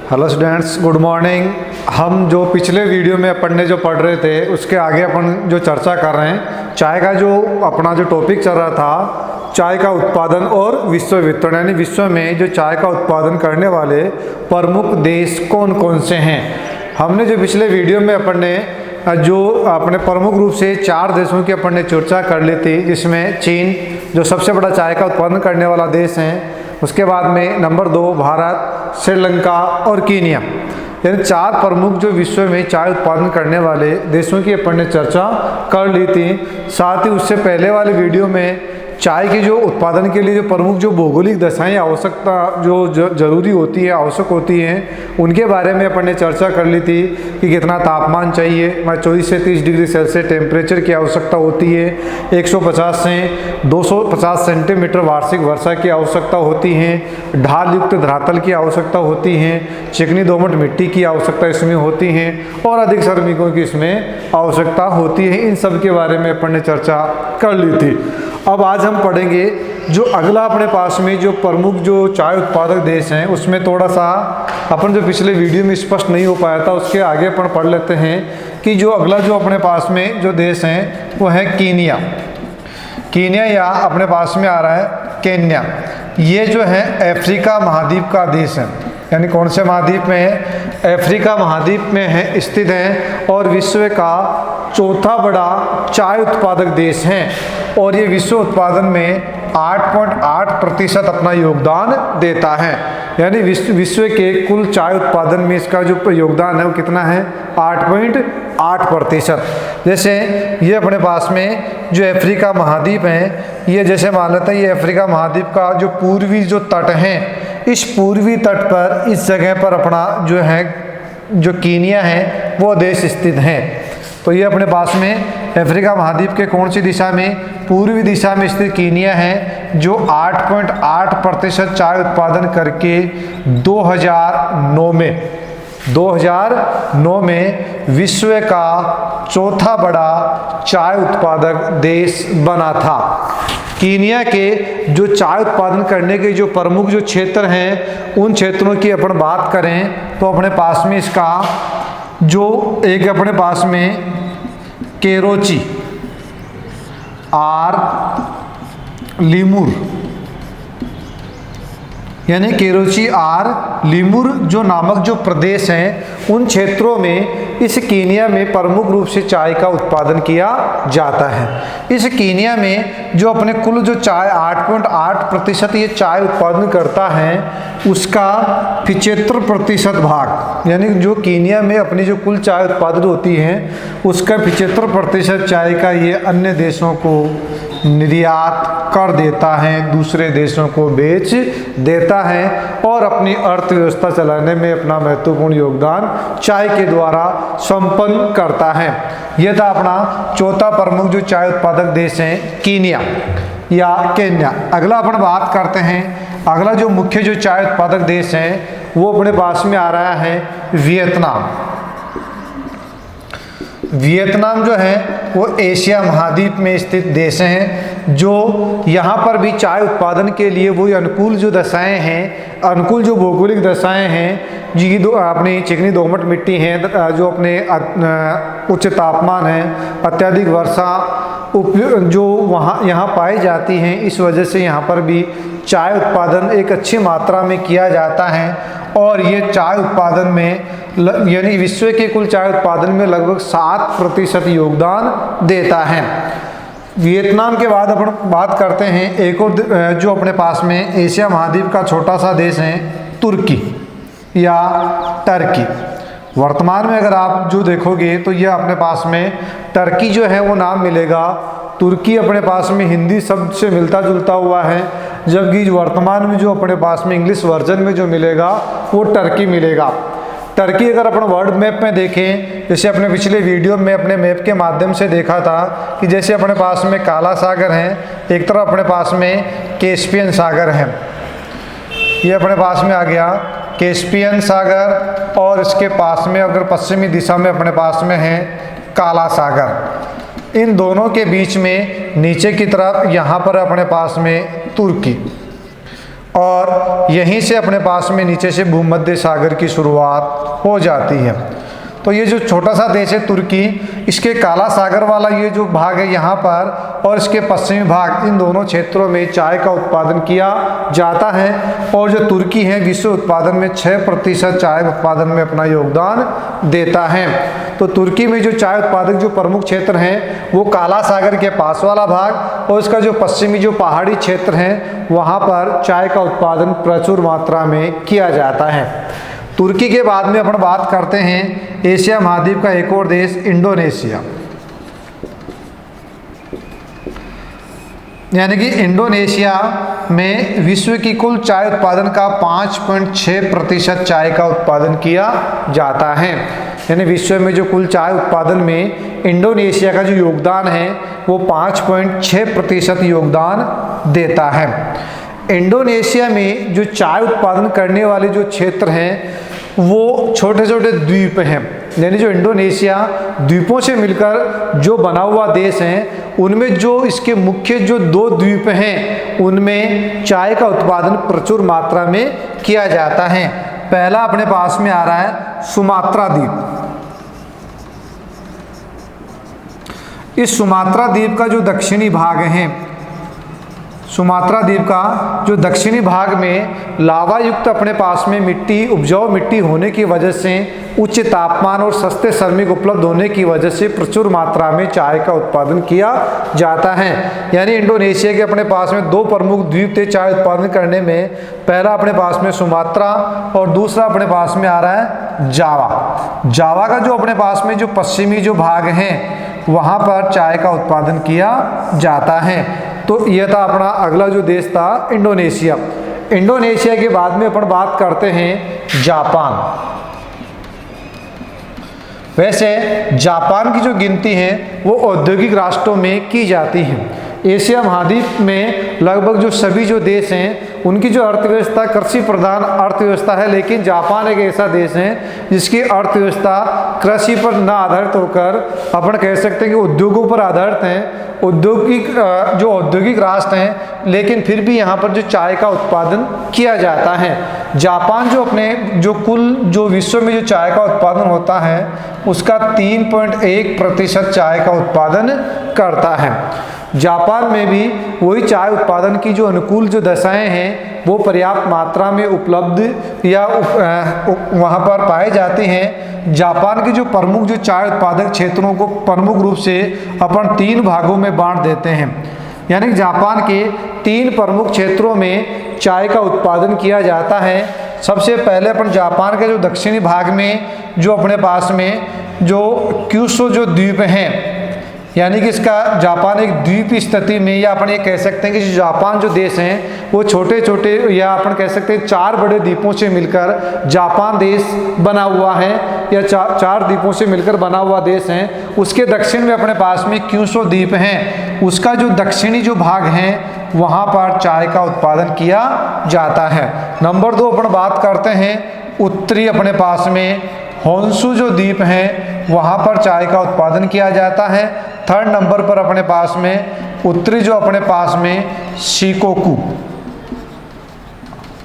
Hello students, good morning. हम जो पिछले वीडियो में अपन ने जो पढ़ रहे थे उसके आगे अपन जो चर्चा कर रहे हैं, चाय का जो अपना जो टॉपिक चल रहा था, चाय का उत्पादन और विश्व वितरण, यानी विश्व में जो चाय का उत्पादन करने वाले प्रमुख देश कौन कौन से हैं। हमने जो पिछले वीडियो में अपन ने जो अपने प्रमुख रूप से 4 देशों की अपन ने चर्चा कर ली थी, जिसमें चीन जो सबसे बड़ा चाय का उत्पादन करने वाला देश है, उसके बाद में नंबर 2 भारत, श्रीलंका और कीनिया, यानी 4 प्रमुख जो विश्व में चाय उत्पादन करने वाले देशों की अपन ने चर्चा कर ली थी। साथ ही उससे पहले वाले वीडियो में चाय के जो उत्पादन के लिए जो प्रमुख जो भौगोलिक दशाएं आवश्यकता जो जरूरी होती है, आवश्यक होती हैं, उनके बारे में अपन ने चर्चा कर ली थी कि कितना तापमान चाहिए। 24 से 30 डिग्री सेल्सियस टेम्परेचर की आवश्यकता होती है। 150 से 250 सेंटीमीटर वार्षिक वर्षा की आवश्यकता होती है। ढाल युक्त धरातल की आवश्यकता होती है। चिकनी दोमट मिट्टी की आवश्यकता इसमें होती है और अधिक श्रमिकों की इसमें आवश्यकता होती है। इन सब के बारे में अपन ने चर्चा कर ली थी। अब आज हम पढ़ेंगे जो अगला अपने पास में जो प्रमुख जो चाय उत्पादक देश हैं, उसमें थोड़ा सा अपन जो पिछले वीडियो में स्पष्ट नहीं हो पाया था, उसके आगे अपन पढ़ लेते हैं कि जो अगला जो अपने पास में जो देश हैं वो है कीनिया। कीनिया या अपने पास में आ रहा है केन्या। ये जो है अफ्रीका महाद्वीप का देश है, यानी कौन से महाद्वीप में है? अफ्रीका महाद्वीप में है, स्थित है और विश्व का चौथा बड़ा चाय उत्पादक देश है और ये विश्व उत्पादन में 8.8% अपना योगदान देता है। यानी विश्व के कुल चाय उत्पादन में इसका जो योगदान है वो कितना है? 8.8%। जैसे ये अपने पास में जो अफ्रीका महाद्वीप है, ये जैसे मान लेते हैं ये अफ्रीका महाद्वीप का जो पूर्वी जो तट है, इस पूर्वी तट पर इस जगह पर अपना जो है जो कीनिया है वो देश स्थित है। तो ये अपने पास में अफ्रीका महाद्वीप के कौन सी दिशा में? पूर्वी दिशा में स्थित कीनिया है, जो 8.8% चाय उत्पादन करके 2009 में विश्व का चौथा बड़ा चाय उत्पादक देश बना था। कीनिया के जो चाय उत्पादन करने के जो प्रमुख जो क्षेत्र हैं, उन क्षेत्रों की अपन बात करें तो अपने पास में इसका जो एक अपने पास में केरोची और लीमुर, यानी केरोची और लीमुर जो नामक जो प्रदेश हैं, उन क्षेत्रों में इस कीनिया में प्रमुख रूप से चाय का उत्पादन किया जाता है। इस कीनिया में जो अपने कुल जो चाय 8.8% ये चाय उत्पादन करता है, उसका 75% भाग, यानी जो कीनिया में अपनी जो कुल चाय उत्पादन होती है उसका 75% चाय का ये अन्य देशों को निर्यात कर देता है, दूसरे देशों को बेच देता है और अपनी अर्थव्यवस्था चलाने में अपना महत्वपूर्ण योगदान चाय के द्वारा संपन्न करता है। यह था अपना चौथा प्रमुख जो चाय उत्पादक देश है, कीनिया या केन्या। अगला अपन बात करते हैं, अगला जो मुख्य जो चाय उत्पादक देश है वो अपने पास में आ रहा है वियतनाम। वियतनाम जो है वो एशिया महाद्वीप में स्थित देश हैं, जो यहाँ पर भी चाय उत्पादन के लिए वही अनुकूल जो दशाएं हैं, अनुकूल जो भौगोलिक दशाएं हैं, जी अपनी चिकनी दोमट मिट्टी है, जो अपने उच्च तापमान है, अत्यधिक वर्षा जो वहाँ यहाँ पाई जाती हैं, इस वजह से यहाँ पर भी चाय उत्पादन एक अच्छी मात्रा में किया जाता है और ये चाय उत्पादन में यानी विश्व के कुल चाय उत्पादन में लगभग 7% योगदान देता है। वियतनाम के बाद अपन बात करते हैं एक और जो अपने पास में एशिया महाद्वीप का छोटा सा देश है, तुर्की या टर्की। वर्तमान में अगर आप जो देखोगे तो यह अपने पास में टर्की जो है वो नाम मिलेगा। तुर्की अपने पास में हिंदी शब्द से मिलता जुलता हुआ है, जबकि वर्तमान में जो अपने पास में इंग्लिश वर्जन में जो मिलेगा वो टर्की मिलेगा। टर्की अगर अपन वर्ल्ड मैप में देखें, जैसे अपने पिछले वीडियो में अपने मैप के माध्यम से देखा था कि जैसे अपने पास में काला सागर है, एक तरफ अपने पास में कैस्पियन सागर है, ये अपने पास में आ गया कैस्पियन सागर, और इसके पास में अगर पश्चिमी दिशा में अपने पास में है काला सागर। इन दोनों के बीच में नीचे की तरफ यहाँ पर अपने पास में तुर्की, और यहीं से अपने पास में नीचे से भूमध्य सागर की शुरुआत हो जाती है। तो ये जो छोटा सा देश है तुर्की, इसके काला सागर वाला ये जो भाग है यहाँ पर और इसके पश्चिमी भाग, इन दोनों क्षेत्रों में चाय का उत्पादन किया जाता है। और जो तुर्की है विश्व उत्पादन में 6% चाय उत्पादन में अपना योगदान देता है। तो तुर्की में जो चाय उत्पादक जो प्रमुख क्षेत्र हैं वो काला सागर के पास वाला भाग और इसका जो पश्चिमी जो पहाड़ी क्षेत्र हैं वहाँ पर चाय का उत्पादन प्रचुर मात्रा में किया जाता है। तुर्की के बाद में अपन बात करते हैं एशिया महाद्वीप का एक और देश इंडोनेशिया। यानी कि इंडोनेशिया में विश्व की कुल चाय उत्पादन का 5.6% चाय का उत्पादन किया जाता है। यानी विश्व में जो कुल चाय उत्पादन में इंडोनेशिया का जो योगदान है वो 5.6% योगदान देता है। इंडोनेशिया में जो चाय उत्पादन करने वाले जो क्षेत्र हैं वो छोटे छोटे द्वीप हैं। यानी जो इंडोनेशिया द्वीपों से मिलकर जो बना हुआ देश है उनमें जो इसके मुख्य जो 2 द्वीप हैं उनमें चाय का उत्पादन प्रचुर मात्रा में किया जाता है। पहला अपने पास में आ रहा है सुमात्रा द्वीप। इस सुमात्रा द्वीप का जो दक्षिणी भाग है, सुमात्रा द्वीप का जो दक्षिणी भाग में लावा युक्त अपने पास में मिट्टी, उपजाऊ मिट्टी होने की वजह से, उच्च तापमान और सस्ते श्रमिक उपलब्ध होने की वजह से प्रचुर मात्रा में चाय का उत्पादन किया जाता है। यानी इंडोनेशिया के अपने पास में 2 प्रमुख द्वीप थे चाय उत्पादन करने में। पहला अपने पास में सुमात्रा और दूसरा अपने पास में आ रहा है जावा। जावा का जो अपने पास में जो पश्चिमी जो भाग है वहाँ पर चाय का उत्पादन किया जाता है। तो यह था अपना अगला जो देश था इंडोनेशिया। इंडोनेशिया के बाद में अपन बात करते हैं जापान। वैसे जापान की जो गिनती है वो औद्योगिक राष्ट्रों में की जाती है। एशिया महाद्वीप में लगभग जो सभी जो देश हैं उनकी जो अर्थव्यवस्था कृषि प्रधान अर्थव्यवस्था है, लेकिन जापान एक ऐसा देश है जिसकी अर्थव्यवस्था कृषि पर न आधारित होकर अपन कह सकते हैं कि उद्योगों पर आधारित हैं। जो औद्योगिक राष्ट्र हैं, लेकिन फिर भी यहाँ पर जो चाय का उत्पादन किया जाता है। जापान जो अपने जो कुल जो विश्व में जो चाय का उत्पादन होता है उसका 3.1% चाय का उत्पादन करता है। जापान में भी वही चाय उत्पादन की जो अनुकूल जो दशाएं हैं वो पर्याप्त मात्रा में उपलब्ध या वहाँ पर पाए जाती हैं। जापान के जो प्रमुख जो चाय उत्पादक क्षेत्रों को प्रमुख रूप से अपन 3 भागों में बांट देते हैं। यानी जापान के 3 प्रमुख क्षेत्रों में चाय का उत्पादन किया जाता है। सबसे पहले अपन जापान के जो दक्षिणी भाग में जो अपने पास में जो क्यूशो जो द्वीप हैं, यानी कि इसका जापान एक द्वीप स्थिति में, या अपन ये कह सकते हैं कि जापान जो देश हैं वो छोटे छोटे या अपन कह सकते हैं 4 बड़े द्वीपों से मिलकर जापान देश बना हुआ है, या 4 द्वीपों से मिलकर बना हुआ देश है। उसके दक्षिण में अपने पास में क्यूशो द्वीप हैं, उसका जो दक्षिणी जो भाग है वहाँ पर चाय का उत्पादन किया जाता है। नंबर 2 अपन बात करते हैं उत्तरी अपने पास में होन्शु जो द्वीप हैं वहाँ पर चाय का उत्पादन किया जाता है। 3rd नंबर पर अपने पास में उत्तरी जो अपने पास में शिकोकू,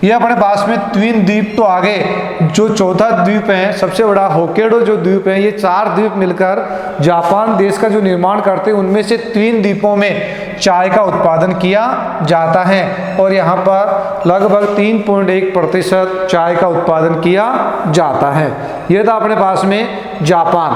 ये अपने पास में 3 द्वीप तो आगे जो चौथा द्वीप है सबसे बड़ा होक्काइडो जो द्वीप है, ये 4 द्वीप मिलकर जापान देश का जो निर्माण करते हैं उनमें से 3 द्वीपों में चाय का उत्पादन किया जाता है और यहाँ पर लगभग 3.1% चाय का उत्पादन किया जाता है। यह था अपने पास में जापान।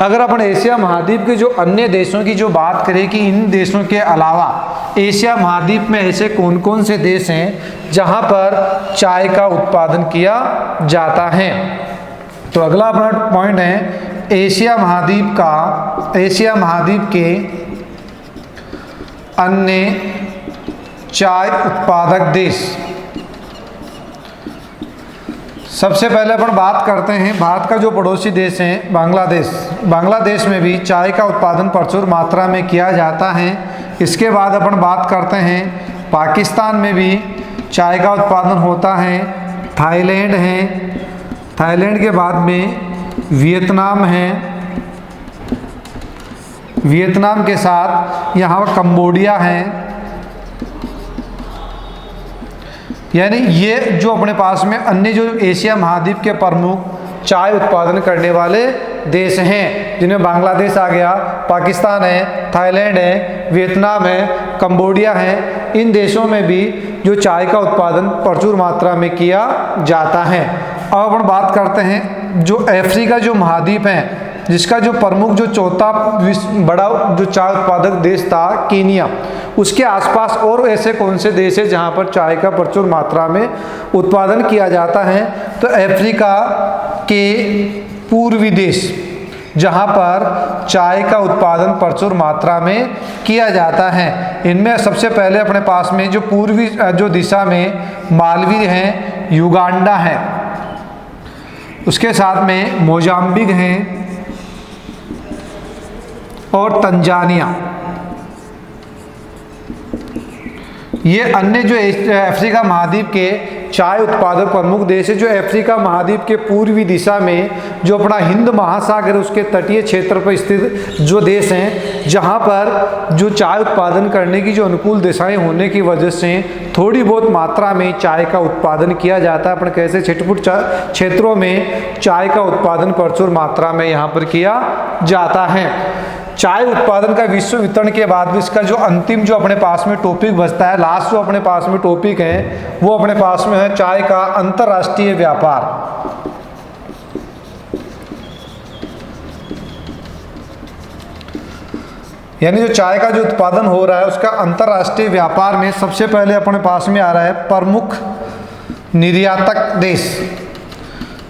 अगर अपन एशिया महाद्वीप के जो अन्य देशों की जो बात करें कि इन देशों के अलावा एशिया महाद्वीप में ऐसे कौन कौन से देश हैं जहाँ पर चाय का उत्पादन किया जाता है, तो अगला अपना पॉइंट है एशिया महाद्वीप के अन्य चाय उत्पादक देश। सबसे पहले अपन बात करते हैं भारत का जो पड़ोसी देश है बांग्लादेश। बांग्लादेश में भी चाय का उत्पादन प्रचुर मात्रा में किया जाता है। इसके बाद अपन बात करते हैं पाकिस्तान में भी चाय का उत्पादन होता है। थाईलैंड है, थाईलैंड के बाद में वियतनाम है, वियतनाम के साथ यहाँ कंबोडिया है, यानी ये जो अपने पास में अन्य जो एशिया महाद्वीप के प्रमुख चाय उत्पादन करने वाले देश हैं, जिनमें बांग्लादेश आ गया, पाकिस्तान है, थाईलैंड है, वियतनाम है, कंबोडिया है। इन देशों में भी जो चाय का उत्पादन प्रचुर मात्रा में किया जाता है। अब अपन बात करते हैं जो अफ्रीका जो महाद्वीप है, जिसका जो प्रमुख जो चौथा बड़ा जो चाय उत्पादक देश था कीनिया, उसके आसपास और ऐसे कौन से देश है जहां पर चाय का प्रचुर मात्रा में उत्पादन किया जाता है? तो अफ्रीका के पूर्वी देश जहां पर चाय का उत्पादन प्रचुर मात्रा में किया जाता है, इनमें सबसे पहले अपने पास में जो पूर्वी जो दिशा में मालवी है, युगांडा है, उसके साथ में मोजाम्बिक है और तंजानिया। ये अन्य जो अफ्रीका महाद्वीप के चाय उत्पादक प्रमुख देश है। जो अफ्रीका महाद्वीप के पूर्वी दिशा में जो अपना हिंद महासागर उसके तटीय क्षेत्र पर स्थित जो देश हैं, जहां पर जो चाय उत्पादन करने की जो अनुकूल दिशाएं होने की वजह से थोड़ी बहुत मात्रा में चाय का उत्पादन किया जाता है। अपन कैसे छिटपुट क्षेत्रों में चाय का उत्पादन प्रचुर मात्रा में यहाँ पर किया जाता है। चाय उत्पादन का विश्व वितरण के बाद भी इसका जो अंतिम जो अपने पास में टॉपिक बचता है, लास्ट जो अपने पास में टॉपिक है, वो अपने पास में है चाय का अंतर्राष्ट्रीय व्यापार। यानी जो चाय का जो उत्पादन हो रहा है उसका अंतर्राष्ट्रीय व्यापार में सबसे पहले अपने पास में आ रहा है प्रमुख निर्यातक देश।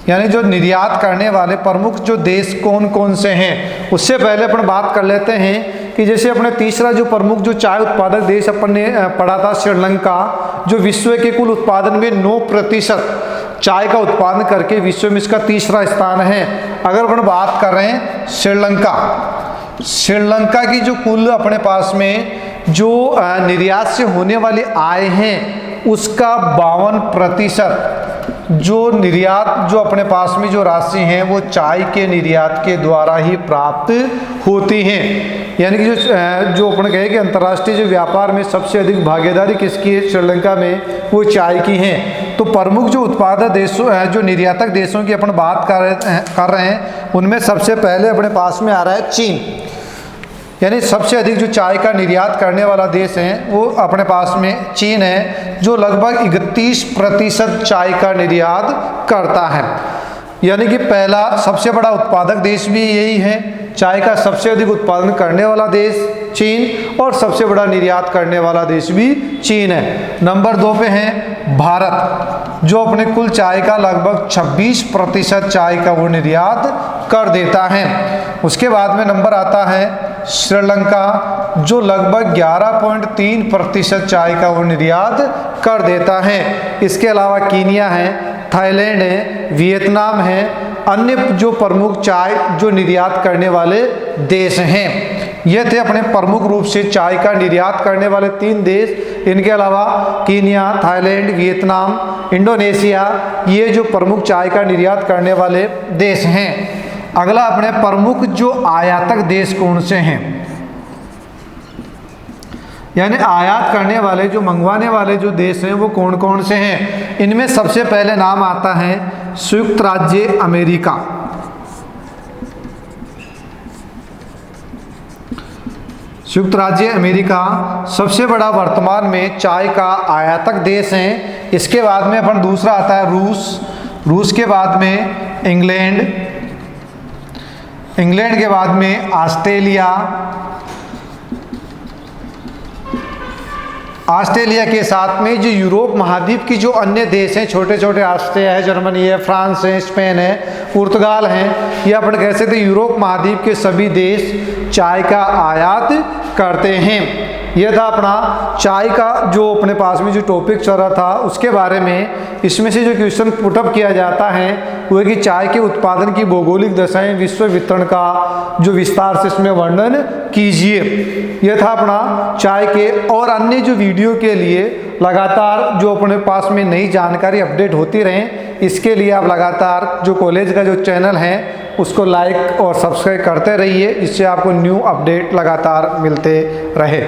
यानी जो निर्यात करने वाले प्रमुख जो देश कौन कौन से हैं, उससे पहले अपन बात कर लेते हैं कि जैसे अपने तीसरा जो प्रमुख जो चाय उत्पादक देश अपन ने पढ़ा था श्रीलंका, जो विश्व के कुल उत्पादन में 9% चाय का उत्पादन करके विश्व में इसका तीसरा स्थान है। अगर अपन बात कर रहे हैं श्रीलंका की जो कुल अपने पास में जो निर्यात से होने वाली आय हैं, उसका 52% जो निर्यात जो अपने पास में जो राशि हैं वो चाय के निर्यात के द्वारा ही प्राप्त होती हैं। यानी कि जो अपन कहे कि अंतर्राष्ट्रीय जो व्यापार में सबसे अधिक भागीदारी किसकी है श्रीलंका में, वो चाय की है। तो प्रमुख जो उत्पादक देशों जो निर्यातक देशों की अपन बात कर रहे हैं, उनमें सबसे पहले अपने पास में आ रहा है चीन। यानी सबसे अधिक जो चाय का निर्यात करने वाला देश है वो अपने पास में चीन है, जो लगभग 31% चाय का निर्यात करता है। यानी कि पहला सबसे बड़ा उत्पादक देश भी यही है, चाय का सबसे अधिक उत्पादन करने वाला देश चीन, और सबसे बड़ा निर्यात करने वाला देश भी चीन है। नंबर 2 पे है भारत, जो अपने कुल चाय का लगभग 26% चाय का वो निर्यात कर देता है। उसके बाद में नंबर आता है श्रीलंका, जो लगभग 11.3% चाय का वो निर्यात कर देता है। इसके अलावा कीनिया है, थाईलैंड है, वियतनाम है, अन्य जो प्रमुख चाय जो निर्यात करने वाले देश हैं। ये थे अपने प्रमुख रूप से चाय का निर्यात करने वाले 3 देश। इनके अलावा कीनिया, थाईलैंड, वियतनाम, इंडोनेशिया, ये जो प्रमुख चाय का निर्यात करने वाले देश हैं। अगला अपने प्रमुख जो आयातक देश कौन से हैं, यानी आयात करने वाले जो मंगवाने वाले जो देश हैं वो कौन कौन से हैं। इनमें सबसे पहले नाम आता है संयुक्त राज्य अमेरिका। संयुक्त राज्य अमेरिका सबसे बड़ा वर्तमान में चाय का आयातक देश है। इसके बाद में अपन दूसरा आता है रूस के बाद में इंग्लैंड के बाद में ऑस्ट्रेलिया के साथ में जो यूरोप महाद्वीप की जो अन्य देश हैं, छोटे छोटे ऑस्ट्रिया है, जर्मनी है, फ्रांस है, स्पेन है, पुर्तगाल है, ये अपन कह सकते हैं यूरोप महाद्वीप के सभी देश चाय का आयात करते हैं। यह था अपना चाय का जो अपने पास में जो टॉपिक चल रहा था उसके बारे में। इसमें से जो क्वेश्चन पुटअप किया जाता है वो है कि चाय के उत्पादन की भौगोलिक दशाएं, विश्व वितरण का जो विस्तार से इसमें वर्णन कीजिए। यह था अपना चाय के, और अन्य जो वीडियो के लिए लगातार जो अपने पास में नई जानकारी अपडेट होती रहें, इसके लिए आप लगातार जो कॉलेज का जो चैनल है उसको लाइक और सब्सक्राइब करते रहिए, जिससे आपको न्यू अपडेट लगातार मिलते रहे।